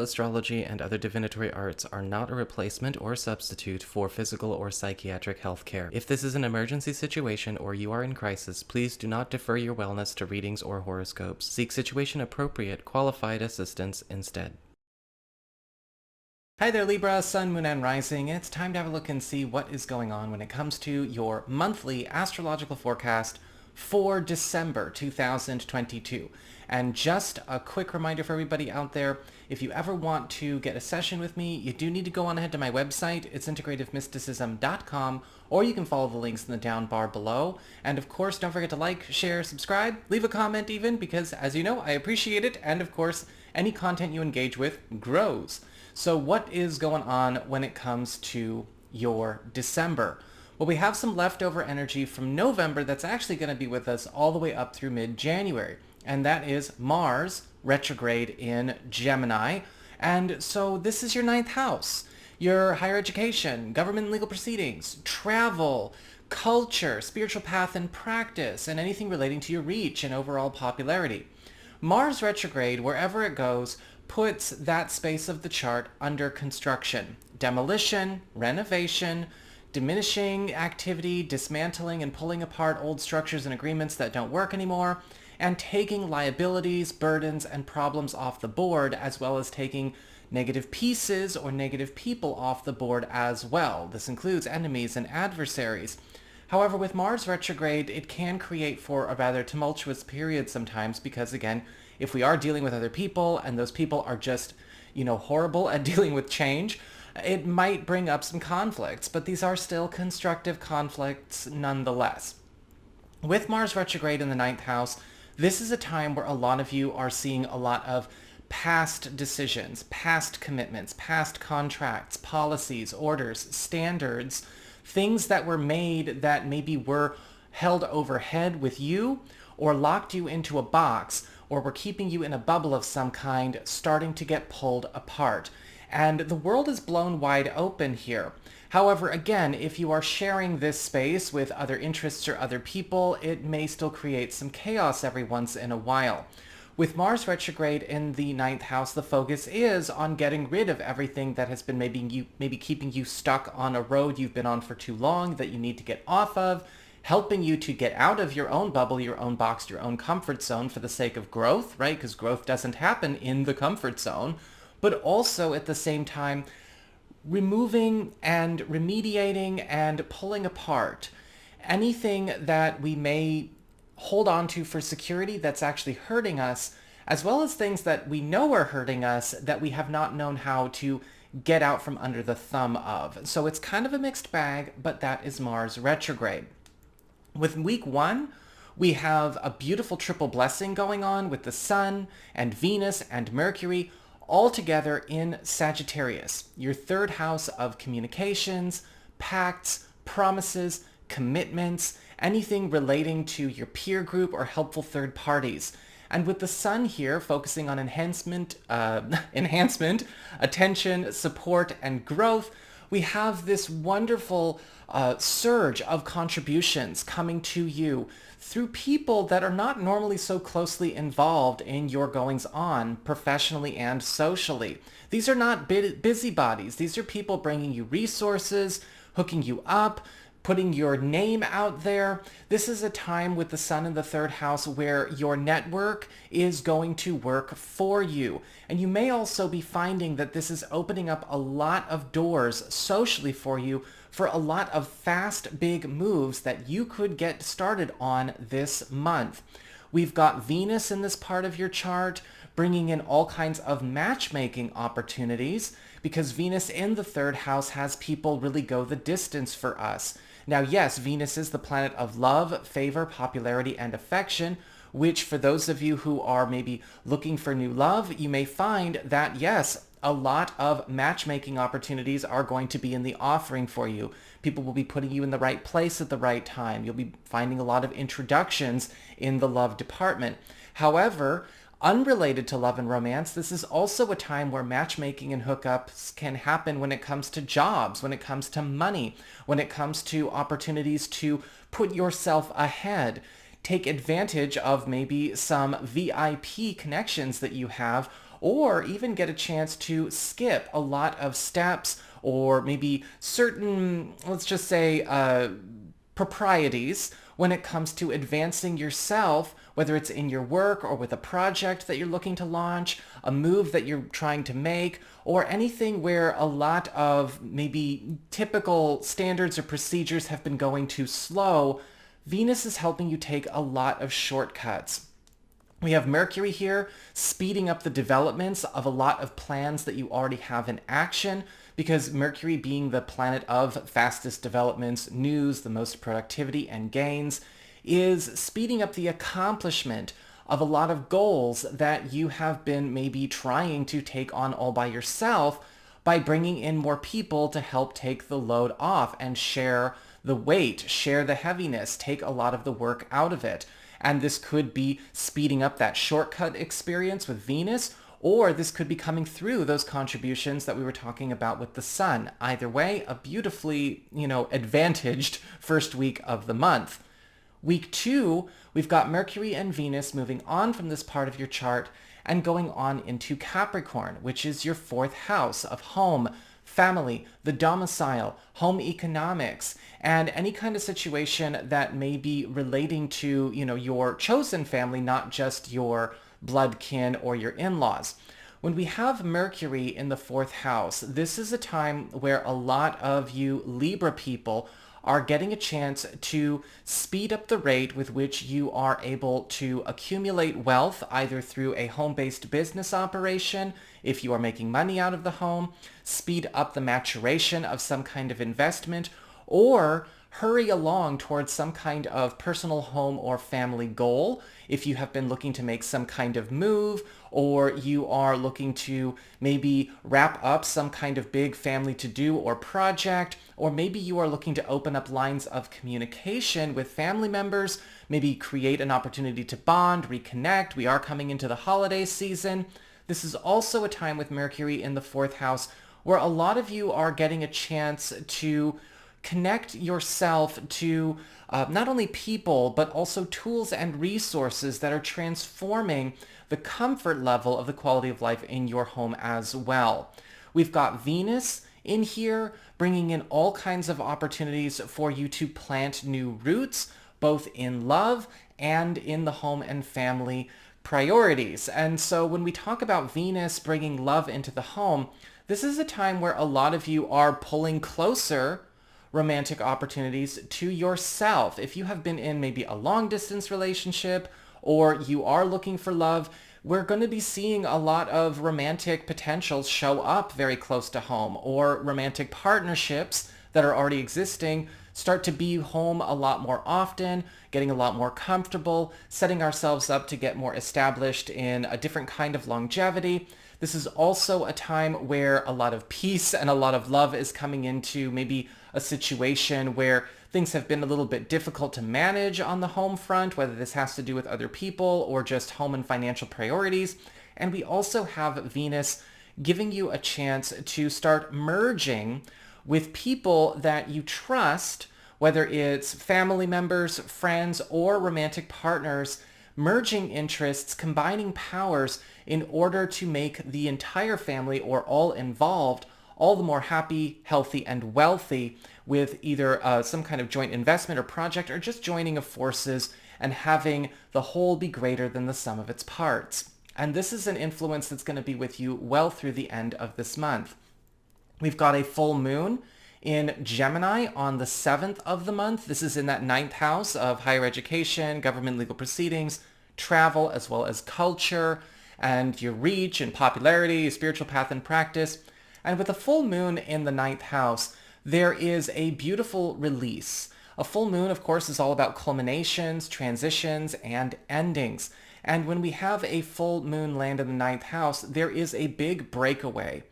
astrology and other divinatory arts are not a replacement or substitute for physical or psychiatric health care. If this is an emergency situation or you are in crisis, please do not defer your wellness to readings or horoscopes. Seek situation-appropriate, qualified assistance instead. Hi there, Libra, Sun, Moon, and Rising. It's time to have a look and see what is going on when it comes to your monthly astrological forecast for December 2022. And just a quick reminder for everybody out there, if you ever want to get a session with me, you do need to go on ahead to my website. It's integrativemysticism.com, or you can follow the links in the down bar below. And of course, don't forget to like, share, subscribe, leave a comment even, because as you know, I appreciate it. And of course, any content you engage with grows. So what is going on when it comes to your December? Well, we have some leftover energy from November that's actually going to be with us all the way up through mid-January. And that is Mars retrograde in Gemini. And so this is your 9th house, your higher education, government and legal proceedings, travel, culture, spiritual path and practice, and anything relating to your reach and overall popularity. Mars retrograde, wherever it goes, puts that space of the chart under construction, demolition, renovation, diminishing activity, dismantling and pulling apart old structures and agreements that don't work anymore, and taking liabilities, burdens, and problems off the board, as well as taking negative pieces or negative people off the board as well. This includes enemies and adversaries. However, with Mars retrograde, it can create for a rather tumultuous period sometimes because, again, if we are dealing with other people and those people are just, horrible at dealing with change, it might bring up some conflicts, but these are still constructive conflicts nonetheless. With Mars retrograde in the 9th house, this is a time where a lot of you are seeing a lot of past decisions, past commitments, past contracts, policies, orders, standards, things that were made that maybe were held overhead with you or locked you into a box or were keeping you in a bubble of some kind, starting to get pulled apart. And the world is blown wide open here. However, again, if you are sharing this space with other interests or other people, it may still create some chaos every once in a while. With Mars retrograde in the 9th house, the focus is on getting rid of everything that has been maybe keeping you stuck on a road you've been on for too long that you need to get off of, helping you to get out of your own bubble, your own box, your own comfort zone for the sake of growth, right? Because growth doesn't happen in the comfort zone, but also at the same time, removing and remediating and pulling apart anything that we may hold on to for security that's actually hurting us, as well as things that we know are hurting us that we have not known how to get out from under the thumb of. So it's kind of a mixed bag, but that is Mars retrograde. With week 1, we have a beautiful triple blessing going on with the Sun and Venus and Mercury all together in Sagittarius, your 3rd house of communications, pacts, promises, commitments, anything relating to your peer group or helpful third parties. And with the Sun here focusing on enhancement, attention, support, and growth, we have this wonderful surge of contributions coming to you through people that are not normally so closely involved in your goings-on professionally and socially. These are not busybodies. These are people bringing you resources, hooking you up, putting your name out there. This is a time with the Sun in the 3rd house where your network is going to work for you. And you may also be finding that this is opening up a lot of doors socially for you for a lot of fast, big moves that you could get started on this month. We've got Venus in this part of your chart, bringing in all kinds of matchmaking opportunities because Venus in the 3rd house has people really go the distance for us. Now, yes, Venus is the planet of love, favor, popularity, and affection, which for those of you who are maybe looking for new love, you may find that, yes, a lot of matchmaking opportunities are going to be in the offering for you. People will be putting you in the right place at the right time. You'll be finding a lot of introductions in the love department. However, unrelated to love and romance, this is also a time where matchmaking and hookups can happen when it comes to jobs, when it comes to money, when it comes to opportunities to put yourself ahead. Take advantage of maybe some VIP connections that you have, or even get a chance to skip a lot of steps or maybe certain, let's just say, proprieties when it comes to advancing yourself, whether it's in your work or with a project that you're looking to launch, a move that you're trying to make, or anything where a lot of maybe typical standards or procedures have been going too slow. Venus is helping you take a lot of shortcuts. We have Mercury here speeding up the developments of a lot of plans that you already have in action, because Mercury, being the planet of fastest developments, news, the most productivity and gains, is speeding up the accomplishment of a lot of goals that you have been maybe trying to take on all by yourself, by bringing in more people to help take the load off and share the weight, share the heaviness, take a lot of the work out of it. And this could be speeding up that shortcut experience with Venus, or this could be coming through those contributions that we were talking about with the sun. Either way, a beautifully, advantaged first week of the month. Week 2, we've got Mercury and Venus moving on from this part of your chart and going on into Capricorn, which is your 4th house of home, family, the domicile, home economics, and any kind of situation that may be relating to, your chosen family, not just your blood kin or your in-laws. When we have Mercury in the 4th house, this is a time where a lot of you Libra people are getting a chance to speed up the rate with which you are able to accumulate wealth, either through a home-based business operation, if you are making money out of the home, speed up the maturation of some kind of investment, or hurry along towards some kind of personal home or family goal. If you have been looking to make some kind of move, or you are looking to maybe wrap up some kind of big family to-do or project, or maybe you are looking to open up lines of communication with family members, maybe create an opportunity to bond, reconnect. We are coming into the holiday season. This is also a time with Mercury in the 4th house where a lot of you are getting a chance to connect yourself to not only people, but also tools and resources that are transforming the comfort level of the quality of life in your home as well. We've got Venus in here, bringing in all kinds of opportunities for you to plant new roots, both in love and in the home and family priorities. And so when we talk about Venus bringing love into the home, this is a time where a lot of you are pulling closer romantic opportunities to yourself. If you have been in maybe a long distance relationship, or you are looking for love, we're going to be seeing a lot of romantic potentials show up very close to home, or romantic partnerships that are already existing start to be home a lot more often, getting a lot more comfortable, setting ourselves up to get more established in a different kind of longevity. This is also a time where a lot of peace and a lot of love is coming into maybe a situation where things have been a little bit difficult to manage on the home front, whether this has to do with other people or just home and financial priorities. And we also have Venus giving you a chance to start merging with people that you trust, whether it's family members, friends, or romantic partners, merging interests, combining powers in order to make the entire family or all involved all the more happy, healthy, and wealthy, with either some kind of joint investment or project, or just joining of forces and having the whole be greater than the sum of its parts. And this is an influence that's going to be with you well through the end of this month. We've got a full moon in Gemini on the 7th of the month. This is in that 9th house of higher education, government legal proceedings, travel, as well as culture, and your reach and popularity, spiritual path and practice. And with a full moon in the 9th house, there is a beautiful release. A full moon, of course, is all about culminations, transitions, and endings. And when we have a full moon land in the 9th house, there is a big breakaway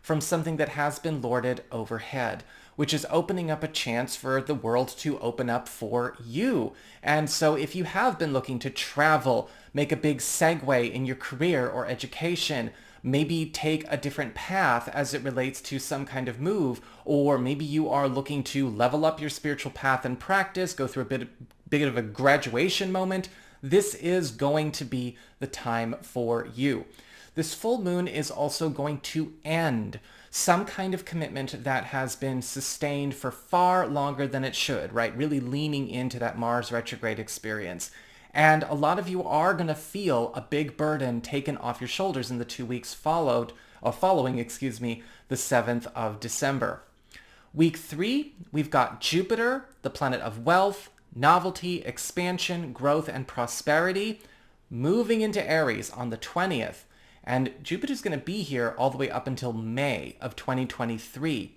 from something that has been lorded overhead, which is opening up a chance for the world to open up for you. And so if you have been looking to travel, make a big segue in your career or education, maybe take a different path as it relates to some kind of move, or maybe you are looking to level up your spiritual path and practice, go through a bit of a graduation moment, this is going to be the time for you. This full moon is also going to end some kind of commitment that has been sustained for far longer than it should, right? Really leaning into that Mars retrograde experience. And a lot of you are going to feel a big burden taken off your shoulders in the 2 weeks following, the 7th of December. Week 3, we've got Jupiter, the planet of wealth, novelty, expansion, growth, and prosperity, moving into Aries on the 20th. And Jupiter's going to be here all the way up until May of 2023.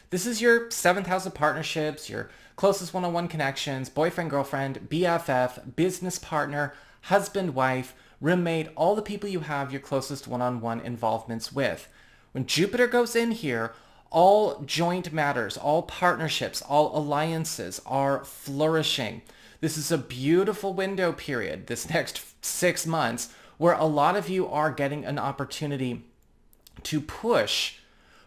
This is your 7th house of partnerships, your closest one-on-one connections, boyfriend, girlfriend, BFF, business partner, husband, wife, roommate, all the people you have your closest one-on-one involvements with. When Jupiter goes in here, all joint matters, all partnerships, all alliances are flourishing. This is a beautiful window period, this next 6 months, where a lot of you are getting an opportunity to push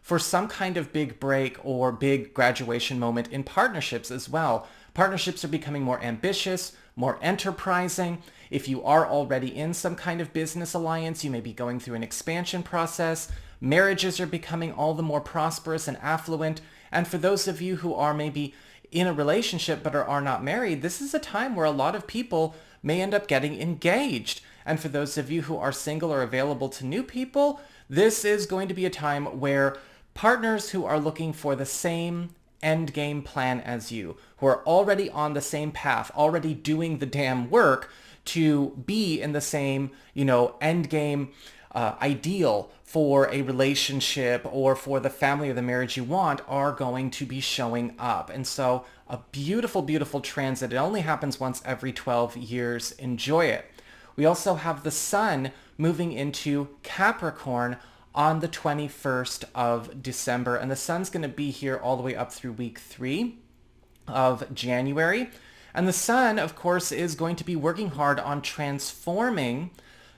for some kind of big break or big graduation moment in partnerships as well. Partnerships are becoming more ambitious, more enterprising. If you are already in some kind of business alliance, you may be going through an expansion process. Marriages are becoming all the more prosperous and affluent. And for those of you who are maybe in a relationship but are not married, this is a time where a lot of people may end up getting engaged. And for those of you who are single or available to new people, this is going to be a time where partners who are looking for the same end game plan as you, who are already on the same path, already doing the damn work to be in the same, end game ideal for a relationship or for the family or the marriage you want, are going to be showing up. And so a beautiful, beautiful transit. It only happens once every 12 years. Enjoy it. We also have the sun moving into Capricorn on the 21st of December. And the sun's going to be here all the way up through week 3 of January. And the sun, of course, is going to be working hard on transforming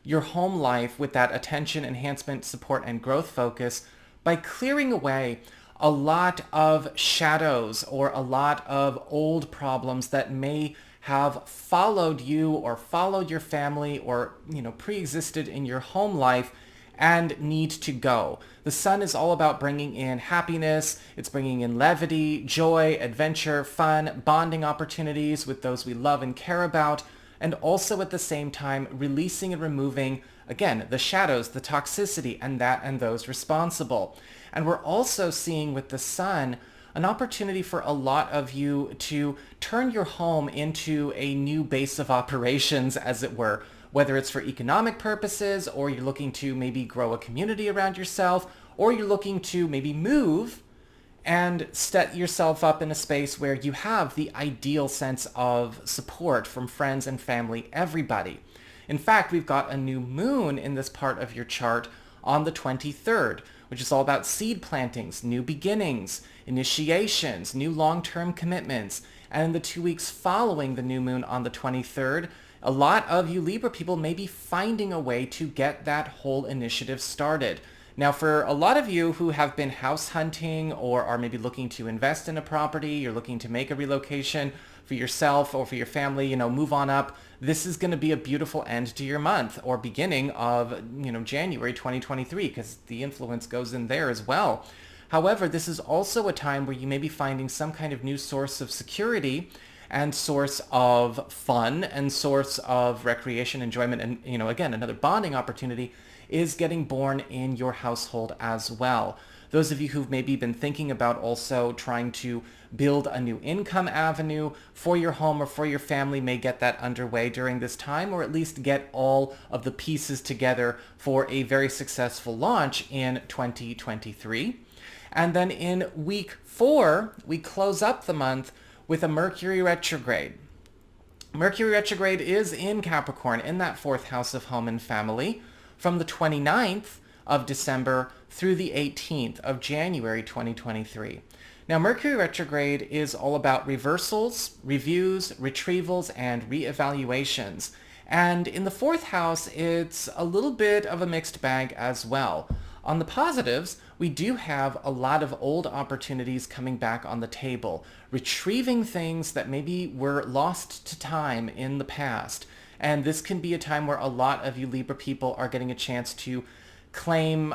your home life with that attention, enhancement, support, and growth focus by clearing away a lot of shadows or a lot of old problems that may have followed you or followed your family or, pre-existed in your home life and need to go. The sun is all about bringing in happiness. It's bringing in levity, joy, adventure, fun, bonding opportunities with those we love and care about, and also at the same time releasing and removing, again, the shadows, the toxicity, and those responsible. And we're also seeing with the sun an opportunity for a lot of you to turn your home into a new base of operations, as it were, whether it's for economic purposes, or you're looking to maybe grow a community around yourself, or you're looking to maybe move and set yourself up in a space where you have the ideal sense of support from friends and family, everybody. In fact, we've got a new moon in this part of your chart on the 23rd, which is all about seed plantings, new beginnings, initiations, new long-term commitments. And in the 2 weeks following the new moon on the 23rd, a lot of you Libra people may be finding a way to get that whole initiative started. Now, for a lot of you who have been house hunting or are maybe looking to invest in a property, you're looking to make a relocation for yourself or for your family, move on up, this is going to be a beautiful end to your month or beginning of, January 2023, because the influence goes in there as well. However, this is also a time where you may be finding some kind of new source of security and source of fun and source of recreation, enjoyment, and, again, another bonding opportunity is getting born in your household as well. Those of you who've maybe been thinking about also trying to build a new income avenue for your home or for your family may get that underway during this time, or at least get all of the pieces together for a very successful launch in 2023. And then in week 4, we close up the month with a Mercury retrograde. Mercury retrograde is in Capricorn, in that 4th house of home and family, from the 29th of December through the 18th of January 2023. Now, Mercury retrograde is all about reversals, reviews, retrievals, and reevaluations. And in the 4th house, it's a little bit of a mixed bag as well. On the positives, we do have a lot of old opportunities coming back on the table, retrieving things that maybe were lost to time in the past. And this can be a time where a lot of you Libra people are getting a chance to claim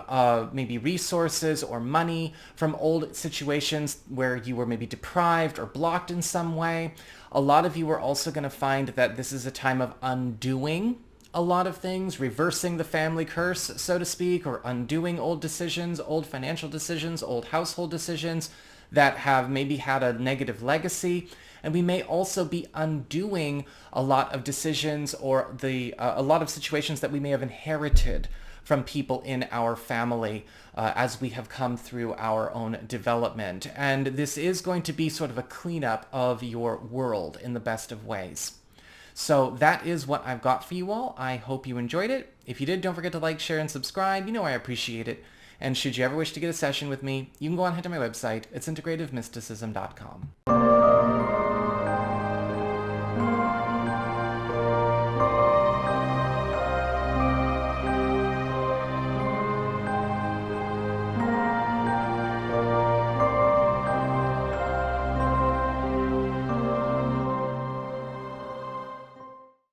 maybe resources or money from old situations where you were maybe deprived or blocked in some way. A lot of you are also going to find that this is a time of undoing a lot of things, reversing the family curse, so to speak, or undoing old decisions, old financial decisions, old household decisions that have maybe had a negative legacy. And we may also be undoing a lot of decisions or a lot of situations that we may have inherited from people in our family as we have come through our own development. And this is going to be sort of a cleanup of your world in the best of ways. So that is what I've got for you all. I hope you enjoyed it. If you did, don't forget to like, share, and subscribe. You know I appreciate it. And should you ever wish to get a session with me, you can go on ahead to my website. It's integrativemysticism.com.